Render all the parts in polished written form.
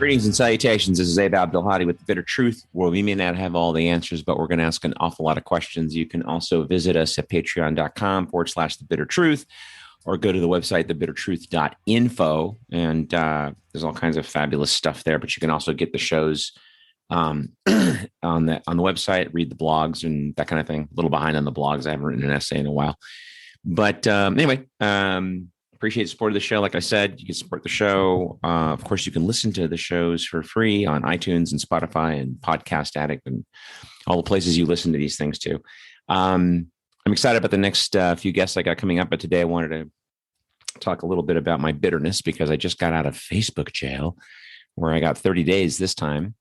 Greetings and salutations. This is Abdelhadi with The Bitter Truth, where we may not have all the answers, but we're going to ask an awful lot of questions. You can also visit us at patreon.com/The Bitter Truth, or go to the website, thebittertruth.info. And there's all kinds of fabulous stuff there, but you can also get the shows on the website, read the blogs and that kind of thing. A little behind on the blogs. I haven't written an essay in a while. But anyway, appreciate the support of the show. Like I said, you can support the show. Of course, you can listen to the shows for free on iTunes and Spotify and Podcast Addict and all the places you listen to these things to. I'm excited about the next few guests I got coming up, but today I wanted to talk a little bit about my bitterness because I just got out of Facebook jail, where I got 30 days this time.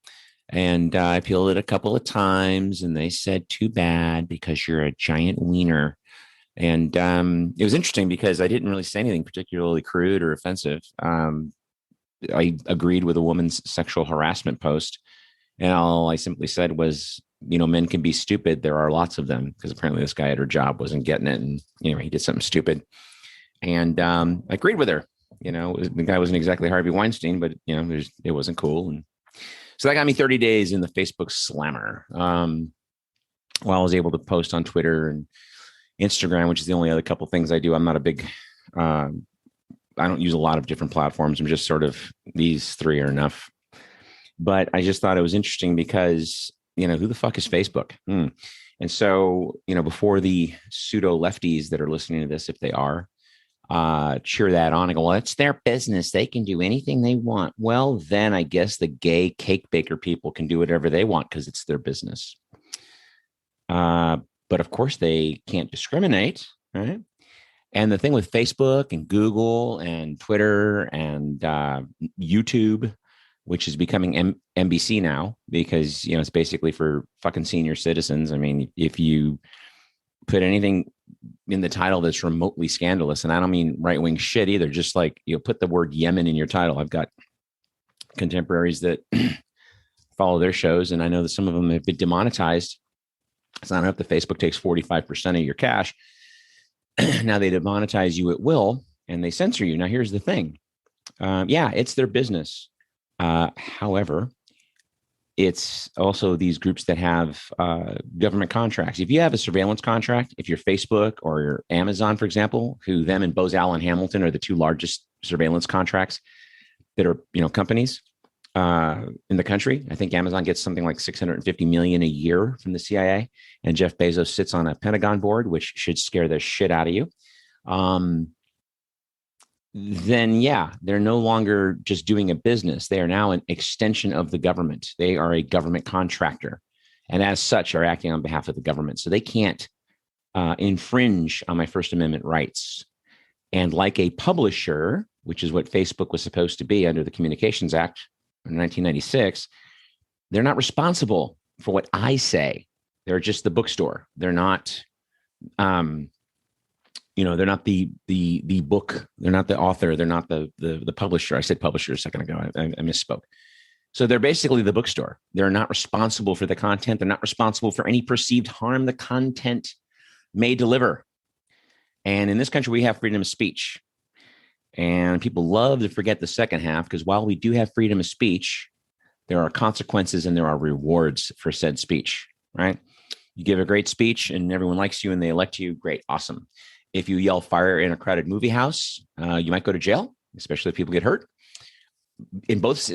And I appealed it a couple of times, and they said, too bad, because you're a giant wiener. And it was interesting because I didn't really say anything particularly crude or offensive. I agreed with a woman's sexual harassment post. And all I simply said was, men can be stupid. There are lots of them, because apparently this guy at her job wasn't getting it. And, he did something stupid. And I agreed with her. The guy wasn't exactly Harvey Weinstein, but, it wasn't cool. And so that got me 30 days in the Facebook slammer. While I was able to post on Twitter and Instagram, which is the only other couple things I do. I'm not a big, I don't use a lot of different platforms. I'm just sort of, these three are enough. But I just thought it was interesting because, who the fuck is Facebook? And so, before the pseudo lefties that are listening to this, if they are, cheer that on and go, well, it's their business. They can do anything they want. Well, then I guess the gay cake baker people can do whatever they want because it's their business. But of course, they can't discriminate, right? And the thing with Facebook and Google and Twitter and YouTube, which is becoming NBC now, because, it's basically for fucking senior citizens. I mean, if you put anything in the title that's remotely scandalous, and I don't mean right-wing shit either, just like, put the word Yemen in your title. I've got contemporaries that follow their shows, and I know that some of them have been demonetized. It's not enough that Facebook takes 45% of your cash. Now they demonetize you at will, and they censor you. Now, here's the thing. It's their business. However, it's also these groups that have government contracts. If you have a surveillance contract, if you're Facebook or you're Amazon, for example, who them and Bose Allen Hamilton are the two largest surveillance contracts that are, companies in the country. I think Amazon gets something like $650 million a year from the CIA, and Jeff Bezos sits on a Pentagon board, which should scare the shit out of you. Then they're no longer just doing a business. They are now an extension of the government. They are a government contractor, and as such are acting on behalf of the government. So they can't infringe on my First Amendment rights. And like a publisher, which is what Facebook was supposed to be under the Communications Act in 1996, they're not responsible for what I say. They're just the bookstore. They're not, they're not the book. They're not the author. They're not the publisher. I said publisher a second ago. I misspoke. So they're basically the bookstore. They're not responsible for the content. They're not responsible for any perceived harm the content may deliver. And in this country, we have freedom of speech. And people love to forget the second half, because while we do have freedom of speech, there are consequences and there are rewards for said speech, right? You give a great speech and everyone likes you and they elect you. Great. Awesome. If you yell fire in a crowded movie house, you might go to jail, especially if people get hurt. In both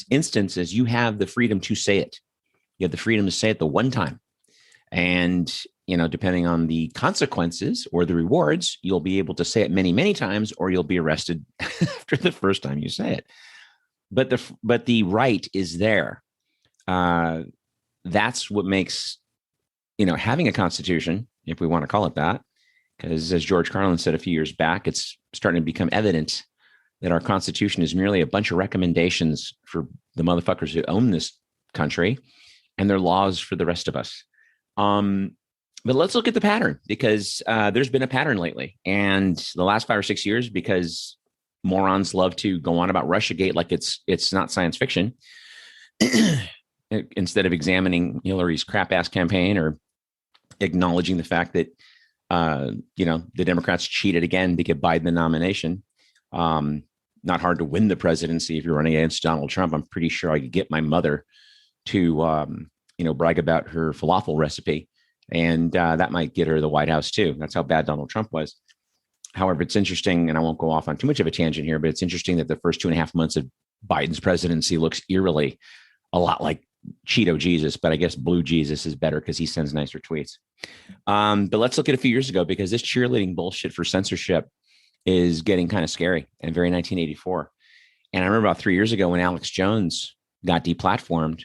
instances, you have the freedom to say it. You have the freedom to say it the one time. And depending on the consequences or the rewards, you'll be able to say it many, many times, or you'll be arrested after the first time you say it. But the right is there. That's what makes, having a constitution, if we want to call it that, because as George Carlin said a few years back, it's starting to become evident that our constitution is merely a bunch of recommendations for the motherfuckers who own this country, and they're laws for the rest of us. But let's look at the pattern, because there's been a pattern lately. And the last 5 or 6 years, because morons love to go on about Russiagate like it's not science fiction, instead of examining Hillary's crap ass campaign or acknowledging the fact that, the Democrats cheated again to get Biden the nomination. not hard to win the presidency if you're running against Donald Trump. I'm pretty sure I could get my mother to, brag about her falafel recipe. And that might get her the White House too. That's how bad Donald Trump was. However, it's interesting, and I won't go off on too much of a tangent here, but it's interesting that the first 2.5 months of Biden's presidency looks eerily a lot like Cheeto Jesus, but I guess Blue Jesus is better because he sends nicer tweets. But let's look at a few years ago, because this cheerleading bullshit for censorship is getting kind of scary and very 1984. And I remember about 3 years ago when Alex Jones got deplatformed,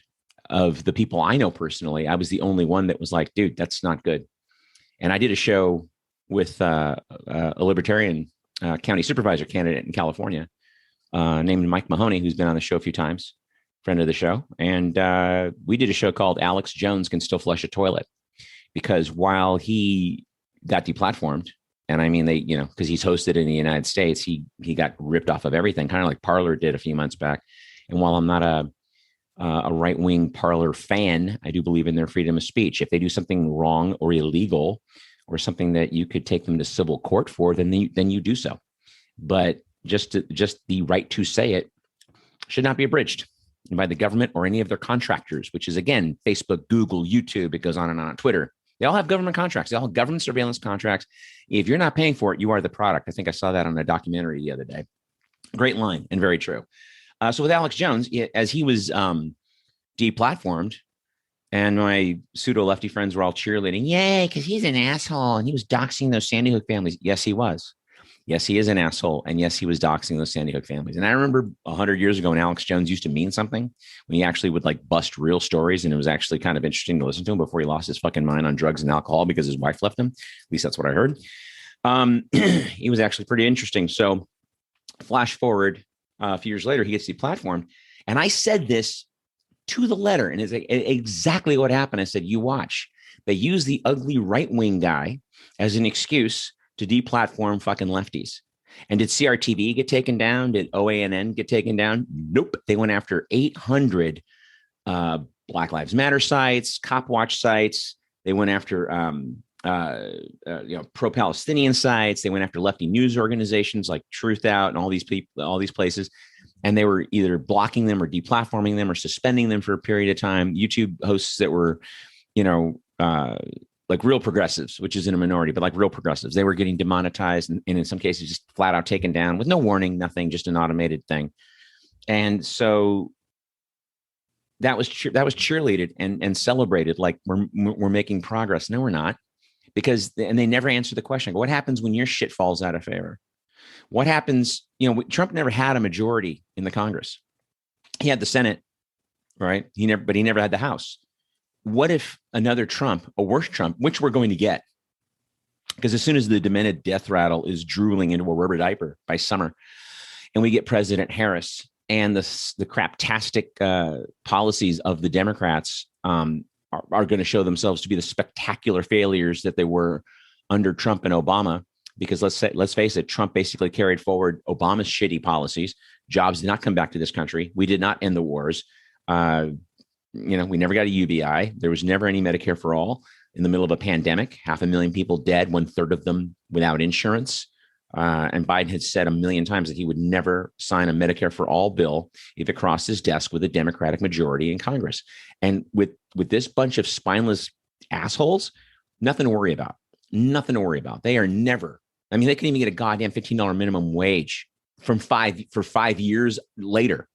of the people I know personally, I was the only one that was like, dude, that's not good. And I did a show with a libertarian county supervisor candidate in California named Mike Mahoney, who's been on the show a few times, friend of the show. And we did a show called Alex Jones Can Still Flush a Toilet, because while he got deplatformed, and I mean, because he's hosted in the United States, he got ripped off of everything, kind of like Parler did a few months back. And while I'm not a right-wing Parler fan, I do believe in their freedom of speech. If they do something wrong or illegal or something that you could take them to civil court for, then you do so. But just the right to say it should not be abridged by the government or any of their contractors, which is, again, Facebook, Google, YouTube. It goes on and on. Twitter. They all have government contracts. They all have government surveillance contracts. If you're not paying for it, you are the product. I think I saw that on a documentary the other day. Great line and very true. So with Alex Jones, as he was deplatformed, and my pseudo lefty friends were all cheerleading, yay, because he's an asshole and he was doxing those Sandy Hook families. Yes, he was. Yes, he is an asshole. And yes, he was doxing those Sandy Hook families. And I remember 100 years ago when Alex Jones used to mean something, when he actually would like bust real stories. And it was actually kind of interesting to listen to him before he lost his fucking mind on drugs and alcohol because his wife left him. At least that's what I heard. He was actually pretty interesting. So flash forward a few years later, he gets deplatformed. And I said this to the letter, and it's exactly what happened. I said, you watch. They use the ugly right-wing guy as an excuse to deplatform fucking lefties. And did CRTV get taken down? Did OANN get taken down? Nope. They went after 800 Black Lives Matter sites, Cop Watch sites. They went after pro-Palestinian sites. They went after lefty news organizations like Truth Out and all these people, all these places. And they were either blocking them or deplatforming them or suspending them for a period of time. YouTube hosts that were, like real progressives, which is in a minority, but like real progressives, they were getting demonetized and in some cases just flat out taken down with no warning, nothing, just an automated thing. And so that was cheerleaded and celebrated like we're making progress. No, we're not, because and they never answer the question. What happens when your shit falls out of favor? What happens? Trump never had a majority in the Congress. He had the Senate, right? But he never had the House. What if another Trump, a worse Trump, which we're going to get? Because as soon as the demented death rattle is drooling into a rubber diaper by summer, and we get President Harris and the craptastic policies of the Democrats are going to show themselves to be the spectacular failures that they were under Trump and Obama. Because let's face it, Trump basically carried forward Obama's shitty policies. Jobs did not come back to this country. We did not end the wars. We never got a UBI. There was never any Medicare for all in the middle of a pandemic. 500,000 people dead, 1/3 of them without insurance. And Biden had said 1,000,000 times that he would never sign a Medicare for all bill if it crossed his desk with a Democratic majority in Congress. And with this bunch of spineless assholes, nothing to worry about. Nothing to worry about. They are never. I mean, they couldn't even get a goddamn $15 minimum wage for 5 years later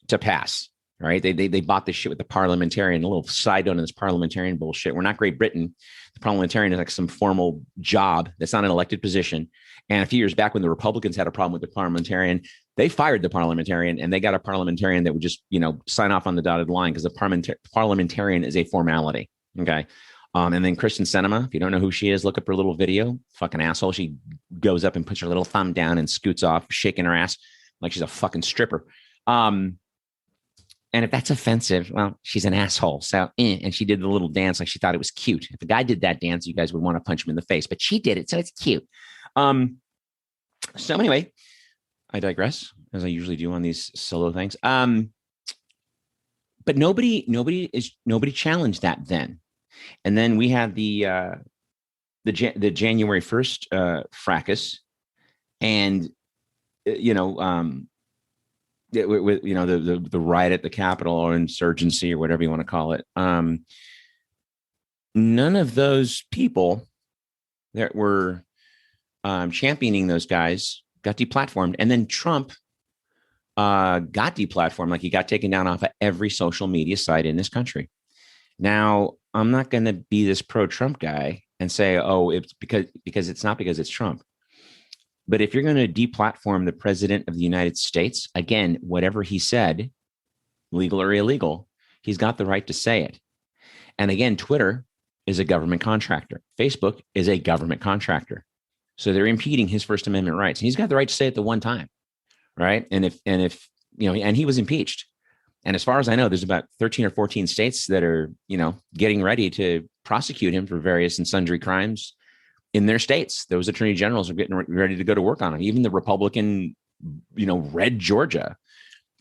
to pass. Right? They bought this shit with the parliamentarian. A little side note on this parliamentarian bullshit. We're not Great Britain. The parliamentarian is like some formal job that's not an elected position. And a few years back, when the Republicans had a problem with the parliamentarian, they fired the parliamentarian and they got a parliamentarian that would just sign off on the dotted line, because the parliamentarian is a formality. Okay. And then Kristen Sinema, if you don't know who she is, look up her little video. Fucking asshole. She goes up and puts her little thumb down and scoots off, shaking her ass like she's a fucking stripper. And if that's offensive, well, she's an asshole. So, and she did the little dance like she thought it was cute. If the guy did that dance, you guys would want to punch him in the face, but she did it, so it's cute. So anyway, I digress, as I usually do on these solo things. But nobody challenged that then. And then we had the January 1st fracas, and with the riot at the Capitol or insurgency or whatever you want to call it. None of those people that were championing those guys got deplatformed, and then Trump got deplatformed. Like, he got taken down off of every social media site in this country. Now, I'm not going to be this pro-Trump guy and say, oh, it's because it's not because it's Trump. But if you're going to deplatform the president of the United States, again, whatever he said, legal or illegal, he's got the right to say it. And again, Twitter is a government contractor. Facebook is a government contractor. So they're impeding his First Amendment rights. And he's got the right to say it the one time, right? And if and he was impeached. And as far as I know, there's about 13 or 14 states that are, getting ready to prosecute him for various and sundry crimes in their states. Those attorney generals are getting ready to go to work on it. Even the Republican, red Georgia,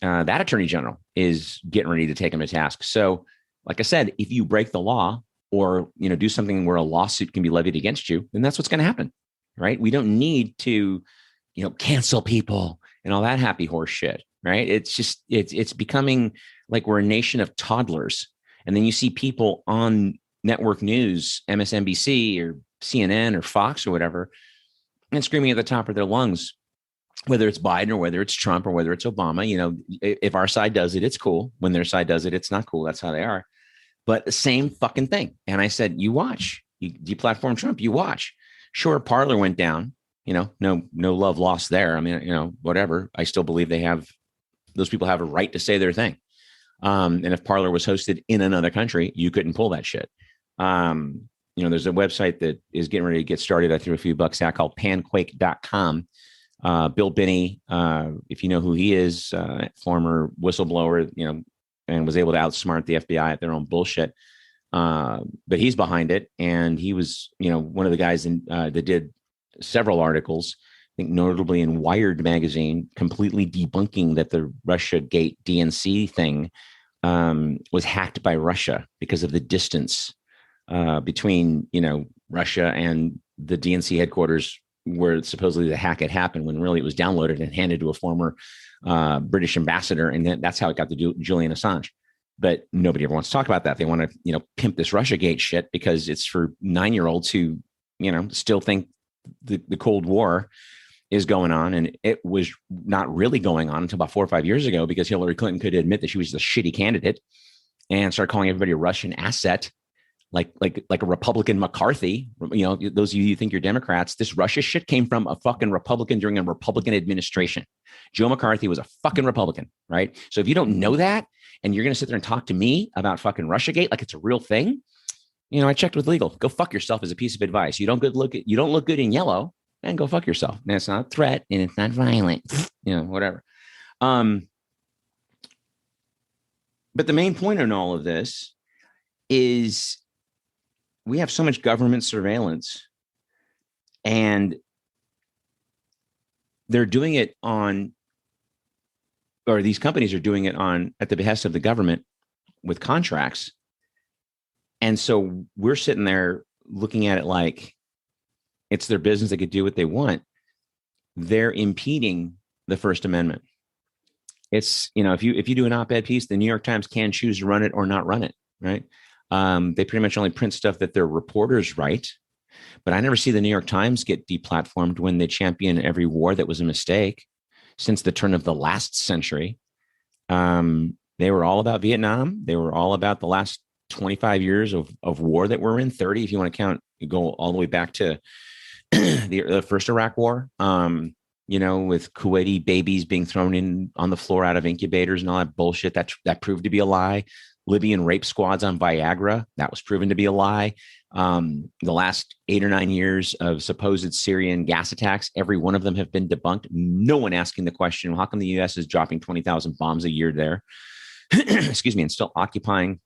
that attorney general is getting ready to take him to task. So, like I said, if you break the law or, do something where a lawsuit can be levied against you, then that's what's going to happen, right? We don't need to, cancel people and all that happy horse shit, right? It's just, it's becoming like we're a nation of toddlers. And then you see people on network news, MSNBC or CNN or Fox or whatever, and screaming at the top of their lungs, whether it's Biden or whether it's Trump or whether it's Obama. If our side does it, it's cool. When their side does it, it's not cool. That's how they are. But the same fucking thing. And I said, you watch. You deplatform Trump, you watch. Sure, Parler went down. No love lost there. I mean, whatever. I still believe those people have a right to say their thing. And if Parler was hosted in another country, you couldn't pull that shit. There's a website that is getting ready to get started. I threw a few bucks at, called panquake.com. Bill Binney, if you know who he is, former whistleblower, and was able to outsmart the FBI at their own bullshit. But he's behind it. And he was, one of the guys that did several articles, I think notably in Wired magazine, completely debunking that the Russiagate DNC thing was hacked by Russia because of the distance between, Russia and the DNC headquarters where supposedly the hack had happened, when really it was downloaded and handed to a former British ambassador. And that's how it got to Julian Assange. But nobody ever wants to talk about that. They want to, pimp this Russiagate shit because it's for 9-year-olds who, still think the Cold War is going on. And it was not really going on until about 4 or 5 years ago, because Hillary Clinton could admit that she was the shitty candidate and started calling everybody a Russian asset, like a Republican McCarthy. Those of you who think you're Democrats, this Russia shit came from a fucking Republican during a Republican administration. Joe McCarthy was a fucking Republican, right? So if you don't know that, and you're going to sit there and talk to me about fucking Russiagate like it's a real thing, I checked with legal. Go fuck yourself as a piece of advice. You don't look good in yellow, and go fuck yourself. And it's not a threat, and it's not violent, whatever. But the main point in all of this is we have so much government surveillance, and they're doing it these companies are doing it at the behest of the government with contracts. And so we're sitting there looking at it like it's their business. They could do what they want. They're impeding the First Amendment. It's, if you do an op-ed piece, the New York Times can choose to run it or not run it, right? They pretty much only print stuff that their reporters write. But I never see the New York Times get deplatformed when they champion every war that was a mistake since the turn of the last century. They were all about Vietnam. They were all about the last 25 years of war that we're in, 30, if you want to count, you go all the way back to the first Iraq war, with Kuwaiti babies being thrown in on the floor out of incubators and all that bullshit. That proved to be a lie. Libyan rape squads on Viagra, that was proven to be a lie. The last 8 or 9 years of supposed Syrian gas attacks, every one of them have been debunked. No one asking the question, well, how come the U.S. is dropping 20,000 bombs a year there? Excuse me, and still occupying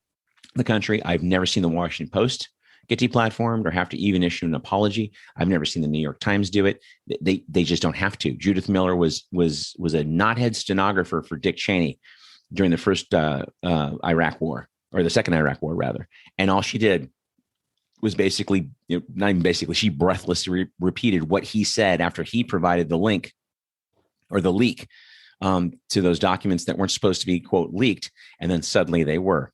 the country. I've never seen the Washington Post get deplatformed or have to even issue an apology. I've never seen the New York Times do it. They just don't have to. Judith Miller was a knothead stenographer for Dick Cheney during the first Iraq war, or the second Iraq war rather. And all she did was basically, not even basically, she breathlessly repeated what he said after he provided the link or the leak to those documents that weren't supposed to be, quote, leaked. And then suddenly they were.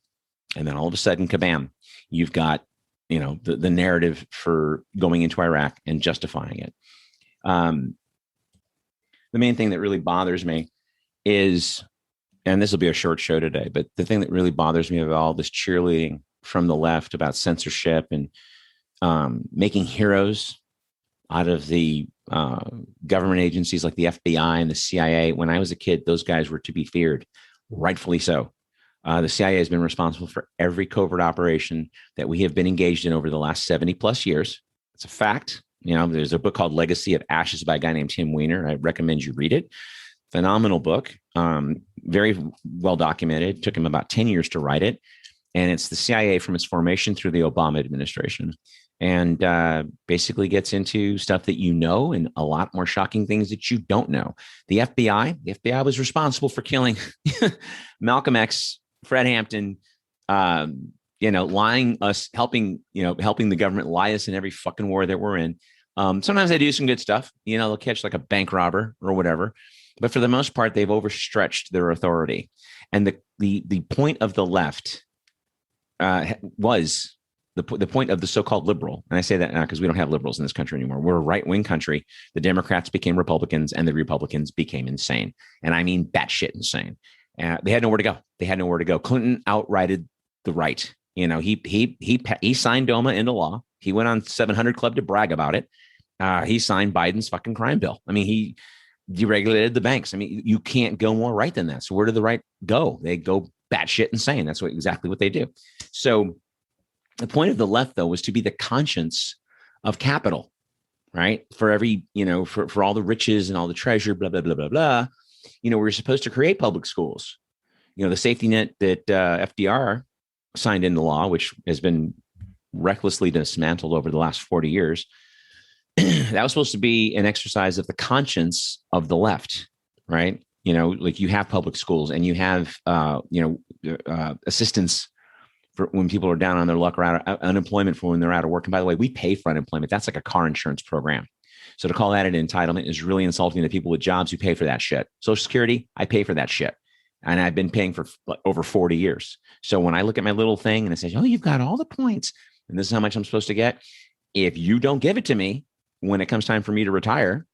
And then all of a sudden, kabam, you've got, the narrative for going into Iraq and justifying it. The main thing that really bothers me is, and this will be a short show today, but the thing that really bothers me about all this cheerleading from the left about censorship and making heroes out of the government agencies like the FBI and the CIA. When I was a kid, those guys were to be feared, rightfully so. The CIA has been responsible for every covert operation that we have been engaged in over the last 70 plus years. It's a fact. There's a book called Legacy of Ashes by a guy named Tim Weiner. I recommend you read it. Phenomenal book. Very well documented. Took him about 10 years to write it. And it's the CIA from its formation through the Obama administration. And basically gets into stuff that and a lot more shocking things that you don't know. The FBI was responsible for killing Malcolm X, Fred Hampton, lying us, helping the government lie us in every fucking war that we're in. Sometimes they do some good stuff. They'll catch like a bank robber or whatever. But for the most part, they've overstretched their authority. And the point of the left was the point of the so-called liberal. And I say that now because we don't have liberals in this country anymore. We're a right-wing country. The Democrats became Republicans and the Republicans became insane. And I mean batshit insane. They had nowhere to go. Clinton outrighted the right. He signed DOMA into law. He went on 700 Club to brag about it. He signed Biden's fucking crime bill. I mean, he deregulated the banks. I mean, you can't go more right than that. So where did the right go? They go batshit insane. That's exactly what they do. So the point of the left, though, was to be the conscience of capital, right? For every, for all the riches and all the treasure, blah, blah, blah, blah, blah. We're supposed to create public schools. The safety net that FDR signed into law, which has been recklessly dismantled over the last 40 years, that was supposed to be an exercise of the conscience of the left, right? Like you have public schools and you have, assistance for when people are down on their luck or out of unemployment for when they're out of work. And by the way, we pay for unemployment. That's like a car insurance program. So to call that an entitlement is really insulting to people with jobs who pay for that shit. Social Security, I pay for that shit. And I've been paying for over 40 years. So when I look at my little thing and it says, oh, you've got all the points and this is how much I'm supposed to get. If you don't give it to me when it comes time for me to retire,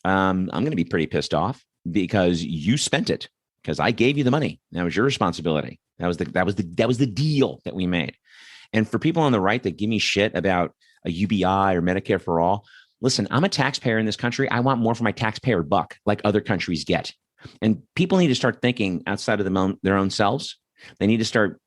I'm going to be pretty pissed off because you spent it because I gave you the money. That was your responsibility. That was the deal that we made. And for people on the right that give me shit about a UBI or Medicare for all, listen, I'm a taxpayer in this country. I want more for my taxpayer buck like other countries get. And people need to start thinking outside of their own selves. They need to start,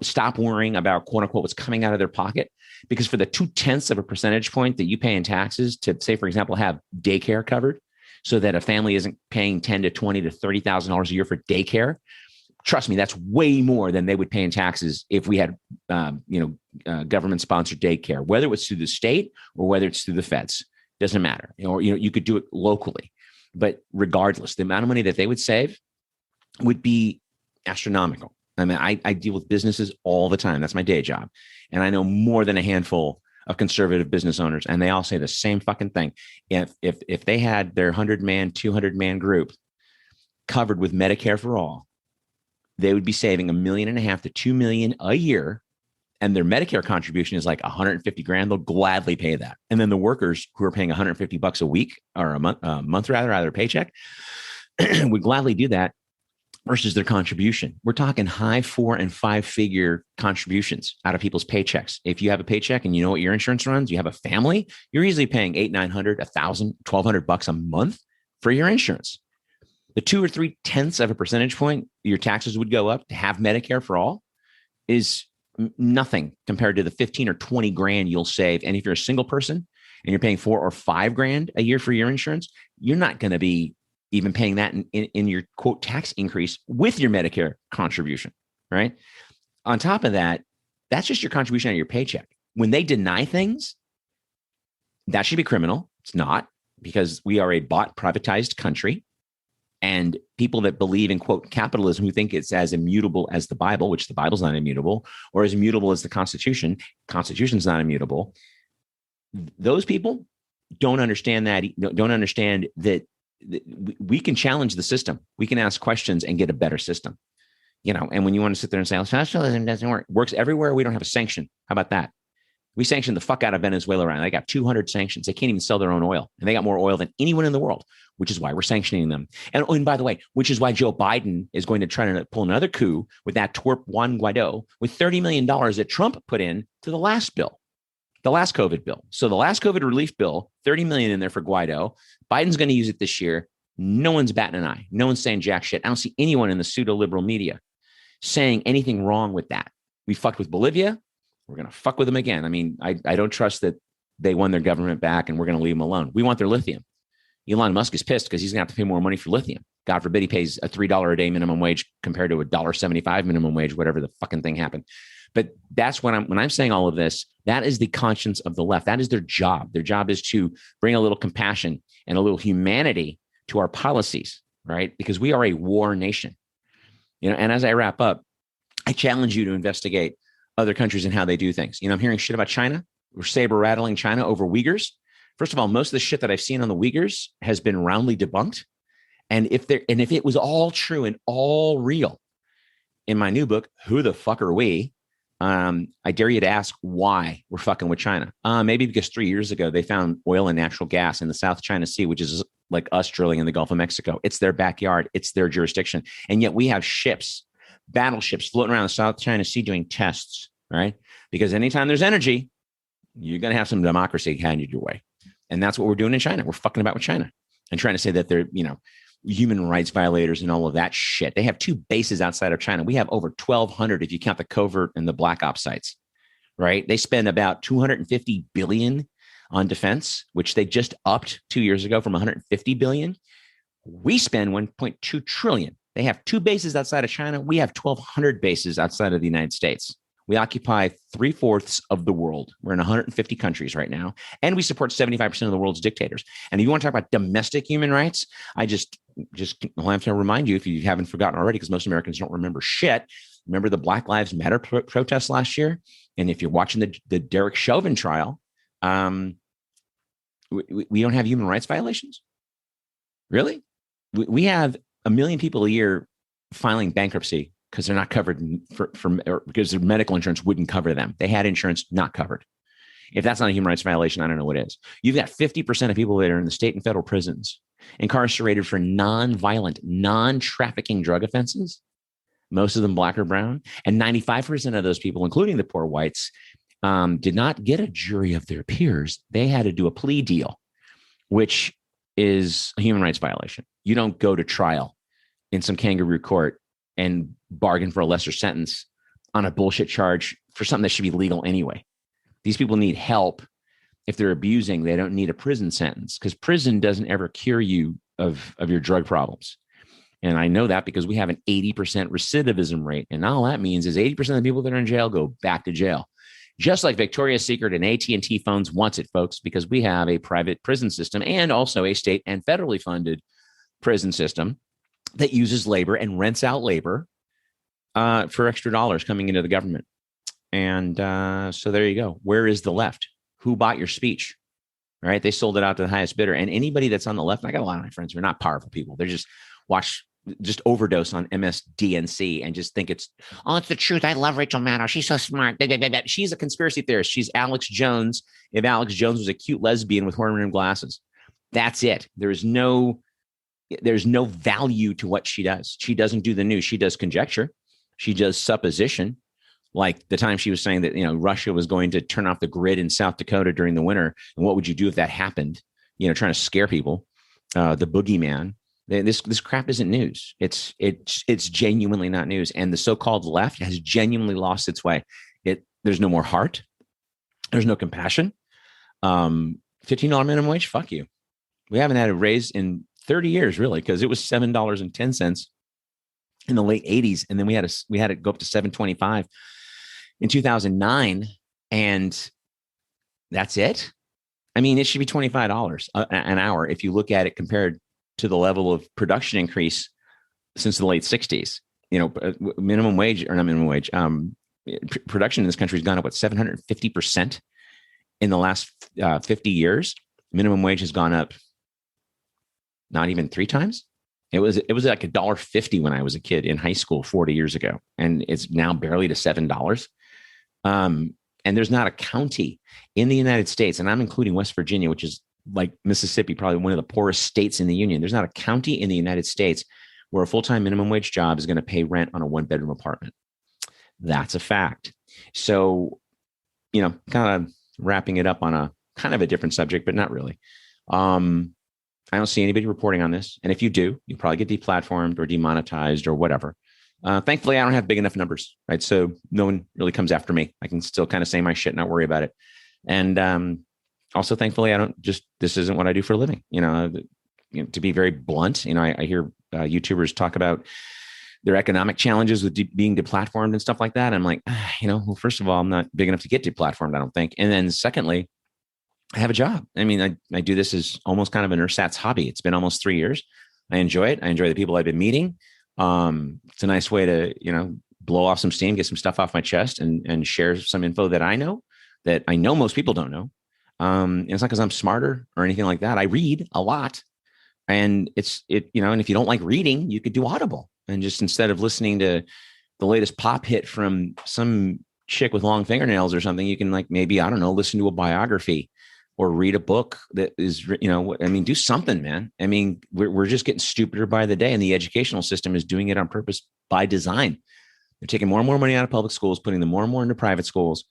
stop worrying about quote unquote what's coming out of their pocket. Because for the 0.2 of a percentage point that you pay in taxes to, say, for example, have daycare covered so that a family isn't paying $10,000 to $20,000 to $30,000 a year for daycare, trust me, that's way more than they would pay in taxes if we had, government-sponsored daycare, whether it's through the state or whether it's through the feds. Doesn't matter. Or you could do it locally. But regardless, the amount of money that they would save would be astronomical. I mean, I deal with businesses all the time. That's my day job. And I know more than a handful of conservative business owners, and they all say the same fucking thing. If they had their 100-man, 200-man group covered with Medicare for all, they would be saving $1.5 million to $2 million a year. And their Medicare contribution is like $150,000. They'll gladly pay that. And then the workers who are paying $150 a week or a month rather, out of their paycheck would gladly do that versus their contribution. We're talking high 4- and 5-figure contributions out of people's paychecks. If you have a paycheck and you know what your insurance runs, you have a family, you're easily paying $800, $900, $1,000, $1,200 a month for your insurance. The 2 or 3/10 of a percentage point your taxes would go up to have Medicare for all is nothing compared to the 15 or 20 grand you'll save. And if you're a single person and you're paying $4 or $5 grand a year for your insurance, you're not going to be even paying that in your quote tax increase with your Medicare contribution, right? On top of that, that's just your contribution out of your paycheck. When they deny things, that should be criminal. It's not, because we are a bought, privatized country. And people that believe in, quote, capitalism, who think it's as immutable as the Bible, which the Bible's not immutable, or as immutable as the Constitution's not immutable. Those people don't understand that we can challenge the system. We can ask questions and get a better system. And when you want to sit there and say, socialism doesn't work, works everywhere. We don't have a sanction. How about that? We sanctioned the fuck out of Venezuela right now. They got 200 sanctions. They can't even sell their own oil. And they got more oil than anyone in the world, which is why we're sanctioning them. And by the way, which is why Joe Biden is going to try to pull another coup with that twerp Juan Guaido with $30 million that Trump put in to the last bill, the last COVID bill. So the last COVID relief bill, 30 million in there for Guaido. Biden's going to use it this year. No one's batting an eye. No one's saying jack shit. I don't see anyone in the pseudo-liberal media saying anything wrong with that. We fucked with Bolivia. We're going to fuck with them again. I mean, I don't trust that they won their government back and we're going to leave them alone. We want their lithium. Elon Musk is pissed because he's going to have to pay more money for lithium. God forbid he pays a $3 a day minimum wage compared to a $1.75 minimum wage, whatever the fucking thing happened. But that's when I'm saying all of this, that is the conscience of the left. That is their job. Their job is to bring a little compassion and a little humanity to our policies, right? Because we are a war nation. And as I wrap up, I challenge you to investigate other countries and how they do things. I'm hearing shit about China. We're saber rattling China over Uyghurs. First of all, most of the shit that I've seen on the Uyghurs has been roundly debunked. And if it was all true and all real, in my new book, Who the Fuck Are We? I dare you to ask why we're fucking with China. Maybe because 3 years ago, they found oil and natural gas in the South China Sea, which is like us drilling in the Gulf of Mexico. It's their backyard. It's their jurisdiction. And yet we have ships, battleships floating around the South China Sea doing tests, right? Because anytime there's energy, you're going to have some democracy handed your way. And that's what we're doing in China. We're fucking about with China and trying to say that they're, human rights violators and all of that shit. They have 2 bases outside of China. We have over 1,200 if you count the covert and the black ops sites, right? They spend about $250 billion on defense, which they just upped 2 years ago from $150 billion. We spend $1.2 trillion. They have 2 bases outside of China. We have 1,200 bases outside of the United States. We occupy 3/4 of the world. We're in 150 countries right now. And we support 75% of the world's dictators. And if you want to talk about domestic human rights, I I'll have to remind you, if you haven't forgotten already, because most Americans don't remember shit. Remember the Black Lives Matter protests last year? And if you're watching the Derek Chauvin trial, we don't have human rights violations? Really? We have 1 million people a year filing bankruptcy because they're not covered because their medical insurance wouldn't cover them. They had insurance, not covered. If that's not a human rights violation, I don't know what is. You've got 50% of people that are in the state and federal prisons incarcerated for non-violent, non-trafficking drug offenses, most of them black or brown. And 95% of those people, including the poor whites, did not get a jury of their peers. They had to do a plea deal, which is a human rights violation. You don't go to trial in some kangaroo court and bargain for a lesser sentence on a bullshit charge for something that should be legal anyway. These people need help. If they're abusing, they don't need a prison sentence, because prison doesn't ever cure you of your drug problems. And I know that because we have an 80% recidivism rate. And all that means is 80% of the people that are in jail go back to jail. Just like Victoria's Secret and AT&T Phones wants it, folks, because we have a private prison system and also a state and federally funded prison system that uses labor and rents out labor for extra dollars coming into the government. And so there you go. Where is the left? Who bought your speech? All right. They sold it out to the highest bidder. And anybody that's on the left, and I got a lot of my friends who are not powerful people. They're just overdose on MSDNC and just think it's the truth. I love Rachel Maddow. She's so smart. She's a conspiracy theorist. She's Alex Jones. If Alex Jones was a cute lesbian with horn-rimmed glasses, that's it. There's no value to what she does. She doesn't do the news. She does conjecture. She does supposition. Like the time she was saying that, Russia was going to turn off the grid in South Dakota during the winter. And what would you do if that happened? Trying to scare people, the boogeyman. This crap isn't news. It's genuinely not news. And the so-called left has genuinely lost its way. There's no more heart. There's no compassion. $15 minimum wage. Fuck you. We haven't had a raise in 30 years, really, because it was $7.10 in the late 80s. And then we had it go up to $7.25 in 2009. And that's it. I mean, it should be $25 an hour if you look at it compared to the level of production increase since the late 60s. Minimum wage, or not minimum wage, production in this country has gone up, 750% in the last 50 years. Minimum wage has gone up not even 3 times. It was like $1.50 when I was a kid in high school 40 years ago, and it's now barely to $7. And there's not a county in the United States, and I'm including West Virginia, which is like Mississippi, probably one of the poorest states in the union. There's not a county in the United States where a full-time minimum wage job is going to pay rent on a 1-bedroom apartment. That's a fact. So, kind of wrapping it up on a kind of a different subject, but not really. I don't see anybody reporting on this. And if you do, you'll probably get deplatformed or demonetized or whatever. Thankfully, I don't have big enough numbers, right? So no one really comes after me. I can still kind of say my shit, not worry about it. And also, thankfully, this isn't what I do for a living. To be very blunt, I hear YouTubers talk about their economic challenges with being deplatformed and stuff like that. I'm like, well, first of all, I'm not big enough to get deplatformed, I don't think. And then secondly, I have a job. I mean, I do this as almost kind of an ersatz hobby. It's been almost 3 years. I enjoy it. I enjoy the people I've been meeting. It's a nice way to, blow off some steam, get some stuff off my chest and share some info that I know most people don't know. And it's not because I'm smarter or anything like that. I read a lot, and and if you don't like reading, you could do Audible, and just instead of listening to the latest pop hit from some chick with long fingernails or something, you can maybe, I don't know, listen to a biography or read a book that is, do something, man. I mean, we're just getting stupider by the day, and the educational system is doing it on purpose by design. They're taking more and more money out of public schools, putting them more and more into private schools,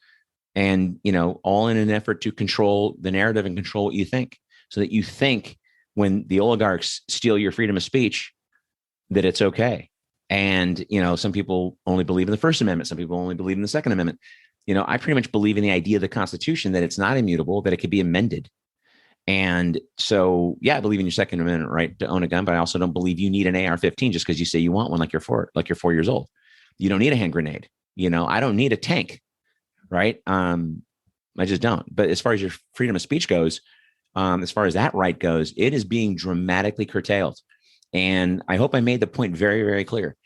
and, all in an effort to control the narrative and control what you think, so that you think when the oligarchs steal your freedom of speech, that it's okay. And, some people only believe in the First Amendment. Some people only believe in the Second Amendment. I pretty much believe in the idea of the Constitution, that it's not immutable, that it could be amended. And so, yeah, I believe in your Second Amendment right to own a gun, but I also don't believe you need an AR-15 just because you say you want one, like you're 4 years old. You don't need a hand grenade. I don't need a tank, right? I just don't. But as far as your freedom of speech goes, as far as that right goes, it is being dramatically curtailed. And I hope I made the point very, very clear.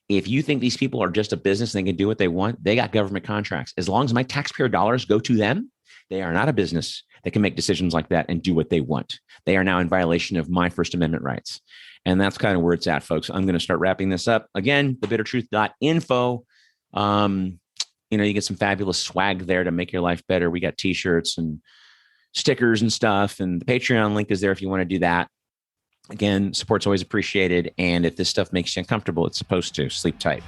If you think these people are just a business and they can do what they want, they got government contracts. As long as my taxpayer dollars go to them, they are not a business that can make decisions like that and do what they want. They are now in violation of my First Amendment rights. And that's kind of where it's at, folks. I'm going to start wrapping this up. Again, thebittertruth.info. You get some fabulous swag there to make your life better. We got t-shirts and stickers and stuff. And the Patreon link is there if you want to do that. Again, support's always appreciated. And if this stuff makes you uncomfortable, it's supposed to. Sleep tight.